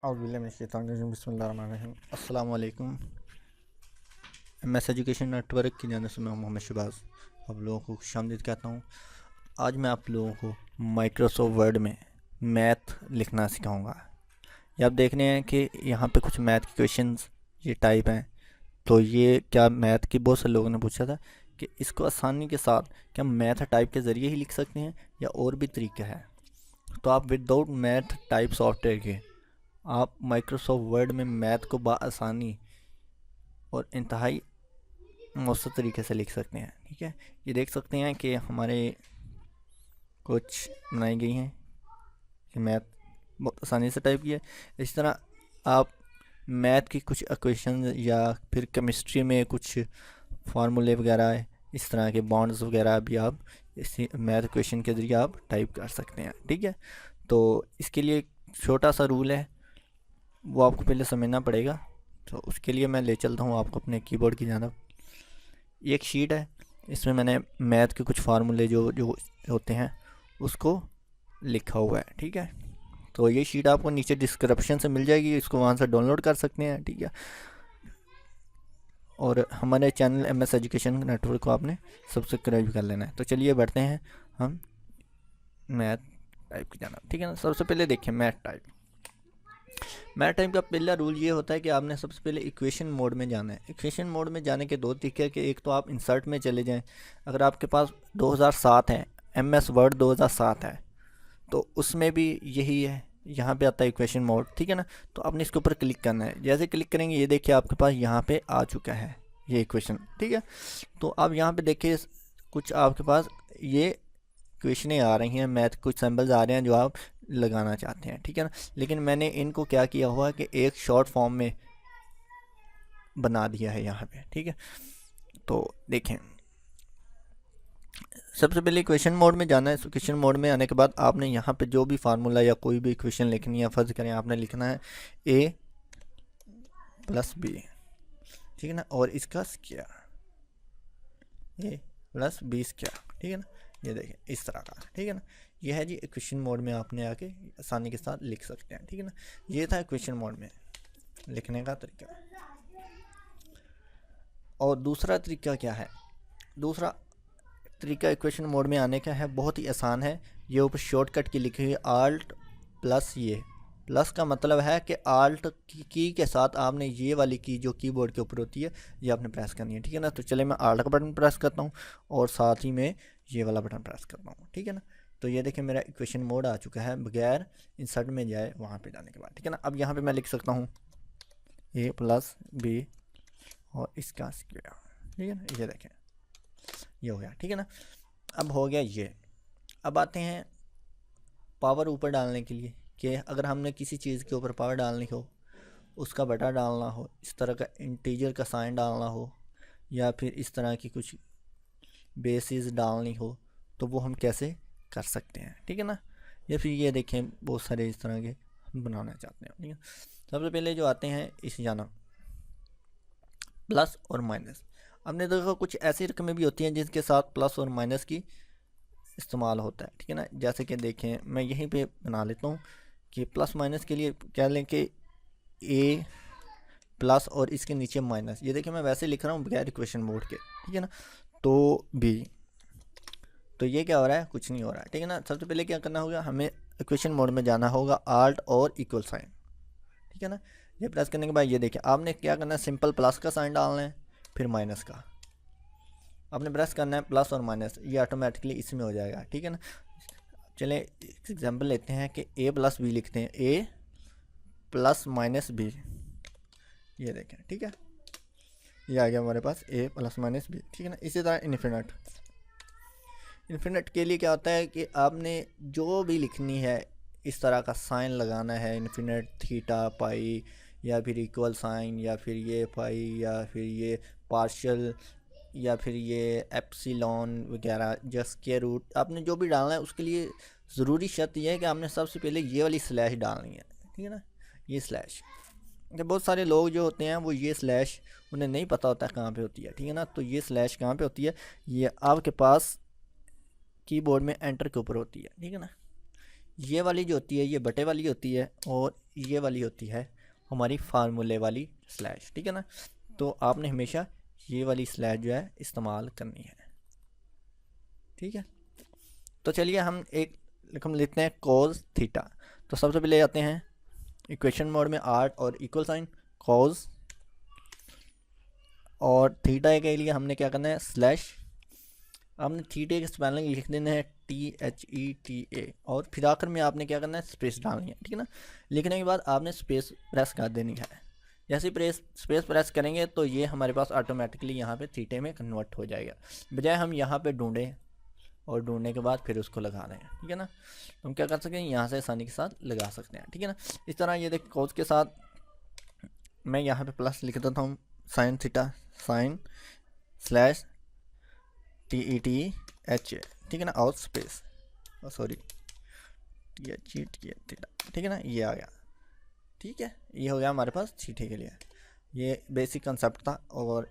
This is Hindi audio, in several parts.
बिस्मिल्लाहिर्रहमानिर्रहीम। अस्सलाम वालेकुम। MS एजुकेशन नेटवर्क की जानिब से मैं मोहम्मद शहबाज आप लोगों को खुशामदीद कहता हूँ। आज मैं आप लोगों को माइक्रोसॉफ्ट वर्ड में मैथ लिखना सिखाऊंगा। ये आप देख रहे हैं कि यहाँ पे कुछ मैथ के क्वेश्चंस ये टाइप हैं। तो ये क्या मैथ की बहुत से लोगों ने पूछा था कि इसको आसानी के साथ क्या मैथ टाइप के ज़रिए ही लिख सकते हैं या और भी तरीका है। तो आप विदाउट मैथ टाइप सॉफ्टवेयर के आप माइक्रोसॉफ्ट वर्ड में मैथ को बआसानी और इंतहाई मौसर तरीके से लिख सकते हैं। ठीक है, ये देख सकते हैं कि हमारे कुछ बनाई गई हैं कि मैथ बहुत आसानी से टाइप किया। इस तरह आप मैथ की कुछ इक्वेशन या फिर केमिस्ट्री में कुछ फार्मूले वगैरह इस तरह के बॉन्ड्स वगैरह भी आप इसी मैथ इक्वेशन के ज़रिए आप टाइप कर सकते हैं। ठीक है, तो इसके लिए छोटा सा रूल है, वो आपको पहले समझना पड़ेगा। तो उसके लिए मैं ले चलता हूँ आपको अपने कीबोर्ड की जानब। ये एक शीट है, इसमें मैंने मैथ के कुछ फार्मूले जो जो होते हैं उसको लिखा हुआ है। ठीक है, तो ये शीट आपको नीचे डिस्क्रिप्शन से मिल जाएगी, इसको वहाँ से डाउनलोड कर सकते हैं। ठीक है, और हमारे चैनल MS एजुकेशन नेटवर्क को आपने सब्सक्राइब कर लेना है। तो चलिए बढ़ते हैं हम मैथ टाइप की जानब। ठीक है ना, सबसे पहले देखिए मैथ टाइप का पहला रूल ये होता है कि आपने सबसे पहले इक्वेशन मोड में जाना है। इक्वेशन मोड में जाने के दो तरीके हैं कि एक तो आप इंसर्ट में चले जाएं। अगर आपके पास 2007 है, MS वर्ड 2007 है, तो उसमें भी यही है, यहाँ पे आता है इक्वेशन मोड। ठीक है ना, तो आपने इसके ऊपर क्लिक करना है। जैसे क्लिक करेंगे ये देखिए आपके पास यहाँ पे आ चुका है ये इक्वेशन। ठीक है, तो अब यहाँ पे देखिए कुछ आपके पास ये क्वेश्चनें आ रही हैं, मैथ कुछ सिंबल्स आ रहे हैं जो आप लगाना चाहते हैं। ठीक है ना, लेकिन मैंने इनको क्या किया हुआ है कि एक शॉर्ट फॉर्म में बना दिया है यहाँ पे। ठीक है, तो देखें सबसे पहले इक्वेशन मोड में जाना है। इक्वेशन मोड में आने के बाद आपने यहाँ पे जो भी फार्मूला या कोई भी इक्वेशन लिखनी है, फर्ज करें आपने लिखना है a + b। ठीक है ना, और इसका स्क्वायर a + b स्क्वायर। ठीक है ना, ये देखिए इस तरह का। ठीक है ना, ये है जी इक्वेशन मोड में आपने आके आसानी के साथ लिख सकते हैं। ठीक है ना, ये था इक्वेशन मोड में लिखने का तरीका। और दूसरा तरीका क्या है? दूसरा तरीका इक्वेशन मोड में आने का है, बहुत ही आसान है। ये ऊपर शॉर्टकट की लिखी हुई Alt + ये प्लस का मतलब है कि Alt की के साथ आपने ये वाली की जो कीबोर्ड के ऊपर होती है ये आपने प्रेस करनी है। ठीक है ना, तो चले मैं Alt का बटन प्रेस करता हूँ और साथ ही में ये वाला बटन प्रेस करता हूँ। ठीक है ना, तो ये देखिए मेरा इक्वेशन मोड आ चुका है बगैर इंसर्ट में जाए वहाँ पे जाने के बाद। ठीक है ना, अब यहाँ पे मैं लिख सकता हूँ a + b और इसका स्क्वायर। ठीक है ना, ये देखें ये हो गया। ठीक है ना, अब हो गया ये। अब आते हैं पावर ऊपर डालने के लिए, कि अगर हमने किसी चीज़ के ऊपर पावर डालनी हो, उसका बटा डालना हो, इस तरह का इंटीजर का साइन डालना हो, या फिर इस तरह की कुछ बेसिस डालनी हो, तो वो हम कैसे कर सकते हैं। ठीक है ना, या फिर ये देखें बहुत सारे इस तरह के हम बनाना चाहते हैं। ठीक है, सबसे पहले जो आते हैं इस जाना प्लस और माइनस। हमने देखा कुछ ऐसी रकमें भी होती हैं जिनके साथ प्लस और माइनस की इस्तेमाल होता है। ठीक है ना, जैसे कि देखें मैं यहीं पे बना लेता हूँ कि प्लस माइनस के लिए कह लें कि a प्लस और इसके नीचे माइनस। ये देखिए मैं वैसे लिख रहा हूँ बगैर इक्वेशन मोड के। ठीक है ना, तो b, तो ये क्या हो रहा है, कुछ नहीं हो रहा है। ठीक है ना, सबसे पहले क्या करना होगा, हमें इक्वेशन मोड में जाना होगा, Alt और इक्वल साइन। ठीक है ना, ये प्रेस करने के बाद ये देखिए आपने क्या करना है, सिंपल प्लस का साइन डालना है, फिर माइनस का आपने प्रेस करना है, प्लस और माइनस, ये ऑटोमेटिकली इसमें हो जाएगा। ठीक है ना, चलें एग्जांपल लेते हैं कि a + b लिखते हैं, a + -b। ये देखें, ठीक है, ये आ गया हमारे पास a + -b। ठीक है ना, इसी तरह इन्फिनिट के लिए क्या होता है कि आपने जो भी लिखनी है इस तरह का साइन लगाना है, इन्फिनिट थीटा पाई, या फिर इक्वल साइन, या फिर ये पाई, या फिर ये पार्शियल, या फिर ये एप्सिलॉन वगैरह, जस्ट के रूट, आपने जो भी डालना है उसके लिए ज़रूरी शर्त यह है कि आपने सबसे पहले ये वाली स्लैश डालनी है। ठीक है ना, ये स्लैश, बहुत सारे लोग जो होते हैं वो ये स्लैश उन्हें नहीं पता होता कहाँ पे होती है। ठीक है ना, तो ये स्लैश कहाँ पे होती है, ये आपके पास कीबोर्ड में एंटर के ऊपर होती है। ठीक है ना, ये वाली जो होती है ये बटे वाली होती है, और ये वाली होती है हमारी फार्मूले वाली स्लैश, ठीक है ना। तो आपने हमेशा ये वाली स्लैश जो है इस्तेमाल करनी है, ठीक है। तो चलिए हम एक रकम लेते हैं cos थीटा। तो सबसे पहले आते हैं इक्वेशन मोड में आर्ट और इक्वल साइन cos, और थीटा के लिए हमने क्या करना है स्लैश, आपने थीटे की स्पेलिंग लिख देना है THETA, और फिर आखिर में आपने क्या करना है स्पेस डालनी है, ठीक है ना। लिखने के बाद आपने स्पेस प्रेस कर देनी है। जैसे स्पेस प्रेस करेंगे तो ये हमारे पास ऑटोमेटिकली यहाँ पे थीटे में कन्वर्ट हो जाएगा, बजाय हम यहाँ पे ढूंढें और ढूंढने के बाद फिर उसको लगा दें, ठीक है ना। तो हम क्या कर सकते हैं यहाँ से आसानी के साथ लगा सकते हैं, ठीक है ना। इस तरह ये देख कोस के साथ मैं यहाँ पे प्लस लिख देता हूँ, sine theta sine slash TETHA, ठीक है ना, और स्पेस सॉरी थीटा, ठीक है ना, ये आ गया, ठीक है। ये हो गया हमारे पास थीटे के लिए, ये बेसिक कंसेप्ट था, और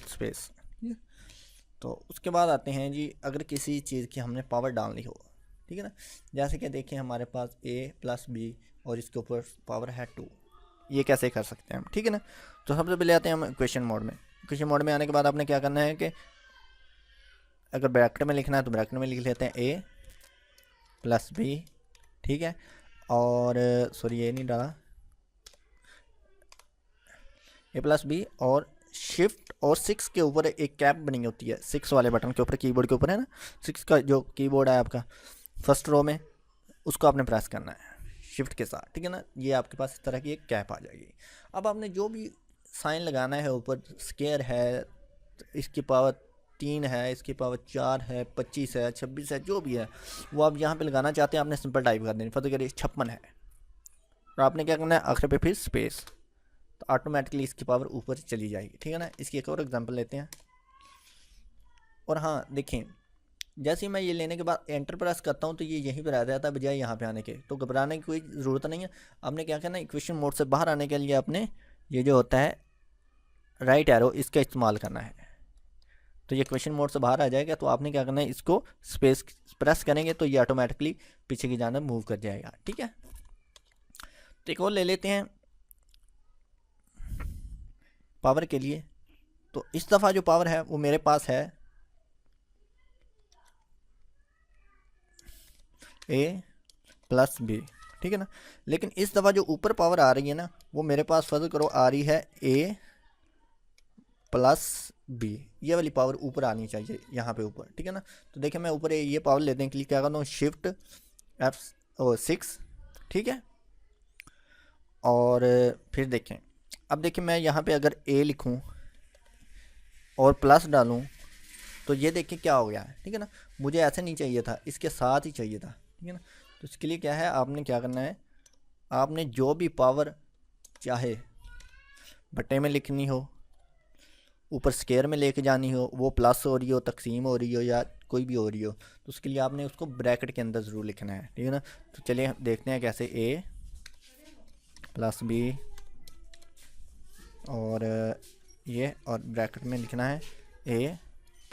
स्पेस। तो उसके बाद आते हैं जी, अगर किसी चीज़ की हमने पावर डालनी हो, ठीक है ना, जैसे कि देखिए हमारे पास a + b और इसके ऊपर पावर है 2, ये कैसे कर सकते हैं हम, ठीक है ना। तो सबसे पहले आते हैं हम इक्वेशन मोड में। इक्वेशन मोड में आने के बाद आपने क्या करना है कि अगर ब्रैकेट में लिखना है तो ब्रैकेट में लिख लेते हैं a + b, ठीक है, और सॉरी ये नहीं डाला, a + b और शिफ्ट और 6 के ऊपर एक कैप बनी होती है, 6 वाले बटन के ऊपर, कीबोर्ड के ऊपर है ना, 6 का जो कीबोर्ड है आपका फर्स्ट रो में, उसको आपने प्रेस करना है शिफ्ट के साथ, ठीक है ना। ये आपके पास इस तरह की एक कैप आ जाएगी। अब आपने जो भी साइन लगाना है ऊपर, स्क्वायर है, इसकी पावर 3 है, इसकी पावर 4 है, 25 है, 26 है, जो भी है वो आप यहाँ पे लगाना चाहते हैं, आपने सिंपल टाइप कर देनी। फर्स्ट करिए 56 है, और आपने क्या करना है आखिर पे फिर स्पेस, तो ऑटोमेटिकली इसकी पावर ऊपर चली जाएगी, ठीक है ना। इसकी एक और एग्जांपल लेते हैं। और हाँ देखें, जैसे ही मैं ये लेने के बाद एंटर प्रेस करता हूँ तो ये यहीं पर आ जाता है बजाय यहाँ पे आने के। तो घबराने की कोई ज़रूरत नहीं है। आपने क्या करना है, इक्वेशन मोड से बाहर आने के लिए आपने ये जो होता है राइट एरो, इसका इस्तेमाल करना है। तो ये इक्वेशन मोड से बाहर आ जाएगा, तो आपने क्या करना है, इसको स्पेस प्रेस करेंगे तो ये ऑटोमेटिकली पीछे की जानब मूव कर जाएगा, ठीक है। तो एक और ले लेते हैं पावर के लिए। तो इस दफ़ा जो पावर है वो मेरे पास है a + b, ठीक है ना। लेकिन इस दफ़ा जो ऊपर पावर आ रही है ना, वो मेरे पास फर्ज करो आ रही है a + b, ये वाली पावर ऊपर आनी चाहिए यहाँ पे ऊपर, ठीक है ना। तो देखिए मैं ऊपर ये पावर लेने के लिए क्या करता हूँ, शिफ्ट F6, ठीक है। और फिर देखें, अब देखिए मैं यहाँ पे अगर a लिखूँ और प्लस डालूँ तो ये देखिए क्या हो गया है, ठीक है ना। मुझे ऐसे नहीं चाहिए था, इसके साथ ही चाहिए था, ठीक है ना। तो इसके लिए क्या है, आपने क्या करना है, आपने जो भी पावर चाहे बट्टे में लिखनी हो, ऊपर स्क्वायर में लेके जानी हो, वो प्लस हो रही हो, तकसीम हो रही हो, या कोई भी हो रही हो, तो उसके लिए आपने उसको ब्रैकेट के अंदर ज़रूर लिखना है, ठीक है ना। तो चलिए देखते हैं कैसे, a + b और ये, और ब्रैकेट में लिखना है a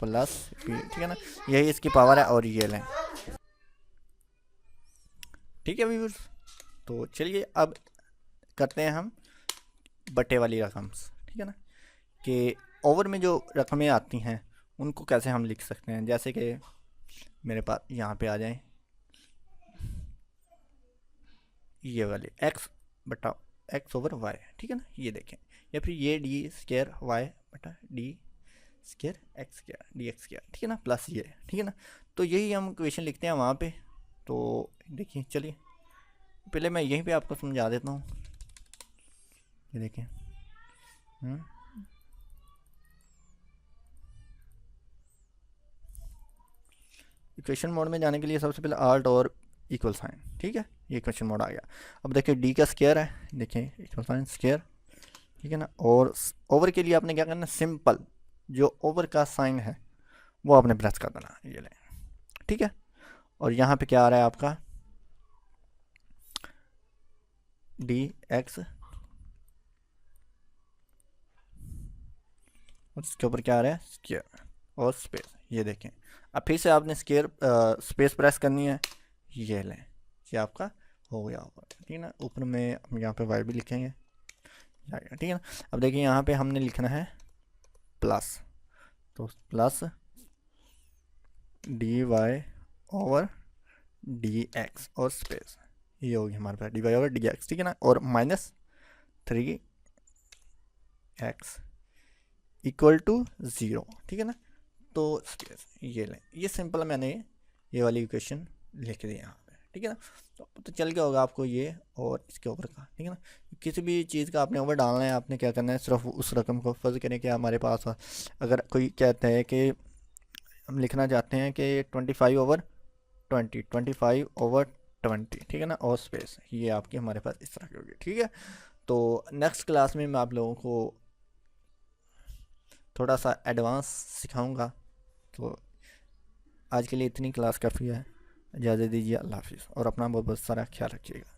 + b, ठीक है ना। यही इसकी पावर है, और ये लें, ठीक है व्यूअर्स। तो चलिए अब करते हैं हम बट्टे वाली रकम, ठीक है ना, कि ओवर में जो रकमें आती हैं उनको कैसे हम लिख सकते हैं। जैसे कि मेरे पास यहाँ पे आ जाए ये वाले x/y, ठीक है ना, ये देखें, या फिर ये d² dx², ठीक है ना, प्लस ये, ठीक है ना। तो यही हम इक्वेशन लिखते हैं वहाँ पे। तो देखिए चलिए पहले मैं यहीं पे आपको समझा देता हूँ, ये देखें, इक्वेशन मोड में जाने के लिए सबसे पहले आल्ट और इक्वल साइन, ठीक है, ये इक्वेशन मोड आ गया। अब देखिए d का स्क्वायर है, देखिए इक्वल साइन स्क्वायर, ठीक है ना। और ओवर के लिए आपने क्या करना है, सिंपल जो ओवर का साइन है वो आपने प्रेस कर देना, ये लें, ठीक है। और यहाँ पे क्या आ रहा है आपका dx, और इसके ऊपर क्या आ रहा है, स्क्वायर और स्पेस, ये देखें। अब फिर से आपने स्क्वायर स्पेस प्रेस करनी है, ये लें, ये आपका हो गया होगा, ठीक है ना। ऊपर में हम यहाँ पे वाई भी लिखेंगे, ठीक है ना। अब देखिए यहाँ पे हमने लिखना है प्लस, तो plus d y over d x और स्पेस, ये होगी हमारे पास d y over d x, ठीक है ना। और माइनस 3x इक्वल टू 0, ठीक है ना। तो स्पेस ये लें, ये सिंपल मैंने ये वाली इक्वेशन लिख दी यहाँ पे, ठीक है ना। तो चल गया होगा आपको ये और इसके ऊपर का, ठीक है ना। किसी भी चीज़ का आपने ओवर डालना है, आपने क्या करना है, सिर्फ उस रकम को फर्ज करें कि हमारे पास अगर कोई कहता है कि हम लिखना चाहते हैं कि 25/20, ठीक है ना, और स्पेस ये आपकी हमारे पास इस तरह की होगी, ठीक है। तो नेक्स्ट क्लास में मैं आप लोगों को थोड़ा सा एडवांस सिखाऊंगा। तो आज के लिए इतनी क्लास काफ़ी है, इजाज़त दीजिए, अल्लाह हाफिज़, और अपना बहुत बहुत सारा ख्याल रखिएगा।